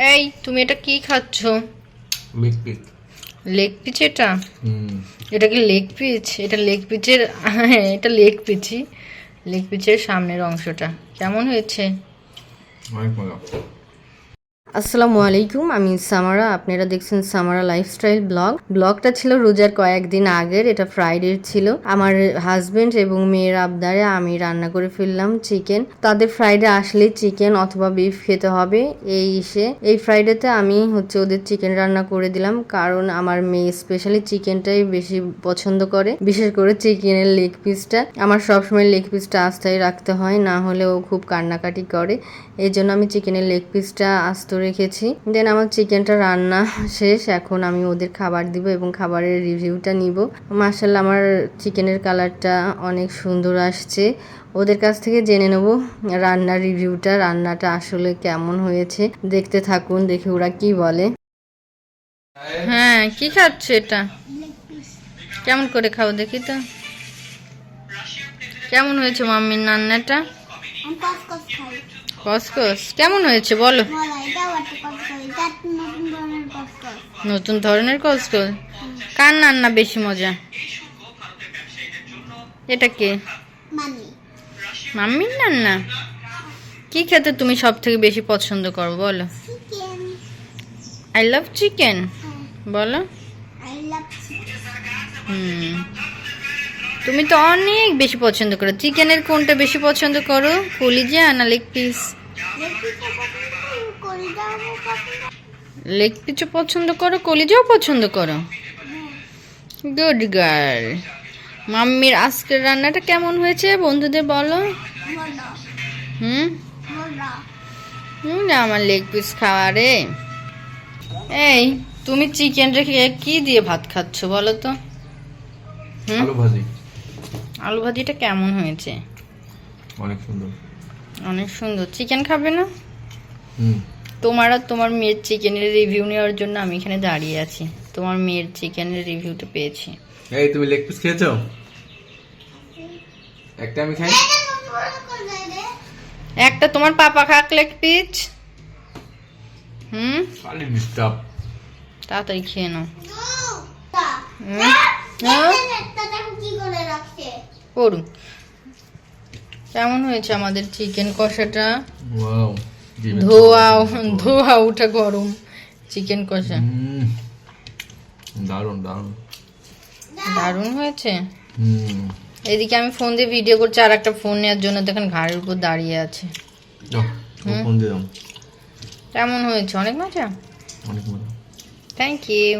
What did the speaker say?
এই তুমি এটা কি খাচ্ছ? Leg piece. লেগ পিস এটা? এটা কি লেগ পিস? এটা লেগ পিসের হ্যাঁ এটা লেগ পিসই। লেগ পিসের সামনের অংশটা কেমন হয়েছে? অনেক মজা। আসসালামু আলাইকুম, আমি সামারা। আপনারা দেখছেন সামারা লাইফস্টাইল ব্লগটা ছিল রোজার কয়েকদিন আগের। এটা ফ্রাইডে ছিল। আমার হাজবেন্ড এবং মেয়ের আবদারে আমি রান্না করে ফেললাম চিকেন। তাদের ফ্রাইডে আসলেই চিকেন অথবা বিফ খেতে হবে। এই ফ্রাইডেতে আমি ওদের চিকেন রান্না করে দিলাম, কারণ আমার মেয়ে স্পেশালি চিকেনটাই বেশি পছন্দ করে, বিশেষ করে চিকেনের লেগ পিসটা। আমার সবসময় লেগ পিসটা আস্তায় রাখতে হয়, না হলে ও খুব কান্নাকাটি করে। এই জন্য আমি চিকেনের লেগ পিসটা আস্ত রেখেছি। দেন আমার চিকেনটা রান্না শেষ। এখন আমি ওদের খাবার দিব এবং খাবারের রিভিউটা নিব। মাশাআল্লাহ আমার চিকেনের কালারটা অনেক সুন্দর আসছে। ওদের কাছ থেকে জেনে নেব রান্নার রিভিউটা, রান্নাটা আসলে কেমন হয়েছে। দেখতে থাকুন, দেখে ওরা কি বলে। হ্যাঁ, কি খাচ্ছে এটা? কেমন করে খাও দেখি তো। কেমন হয়েছে মাম্মির রান্নাটা? কসকস কেমন হয়েছে বলো? নতুন ধরনের কসকস। কার রান্না বেশি মজা? এটা কে? মাম্মির রান্না। কি খেতে তুমি সব থেকে বেশি পছন্দ করো বলো? আই লাভ চিকেন বলো। তুমি তো অনেক বেশি পছন্দ করো। চিকেনের কোনটা বেশি পছন্দ করো, কলিজা না লেগ পিস? লেগ পিসও পছন্দ করো, কলিজাও পছন্দ করো। Good girl. মাম্মির আজকের রান্নাটা কেমন হয়েছে বন্ধুদের বলো। আমার লেগ পিস খাওয়া রে। এই তুমি চিকেন রেখে কি দিয়ে ভাত খাচ্ছ বলো তো? আলু ভাজি। আলু ভাজিটা কেমন হয়েছে? অনেক সুন্দর। অনেক সুন্দর। চিকেন খাবে না? তোমার আর তোমার মেয়ের চিকেনের রিভিউ নেওয়ার জন্য আমি এখানে দাঁড়িয়ে আছি। তোমার মেয়ের চিকেনের রিভিউটা পেয়েছি। এই তুমি লেগ পিস খেয়েছো? একটা আমি খাই। একটা তোমার পাপা খাক লেগ পিস। খালি ডিস্টার্ব। তাড়াতাড়ি খেয়ে নাও। করুন। কেমন হয়েছে আমাদের চিকেন কষাটা? ওয়াও, ধোয়া উঠা গরম চিকেন কষা। দারুণ দারুণ দারুণ হয়েছে। এদিকে আমি ফোন দিয়ে ভিডিও করছি, আর একটা ফোন নেওয়ার জন্য দেখেন ঘাড়ের উপর দাঁড়িয়ে আছে। ফোন দিয়ে দাও। কেমন হয়েছে? অনেক মজা। অনেক মজা। Thank you.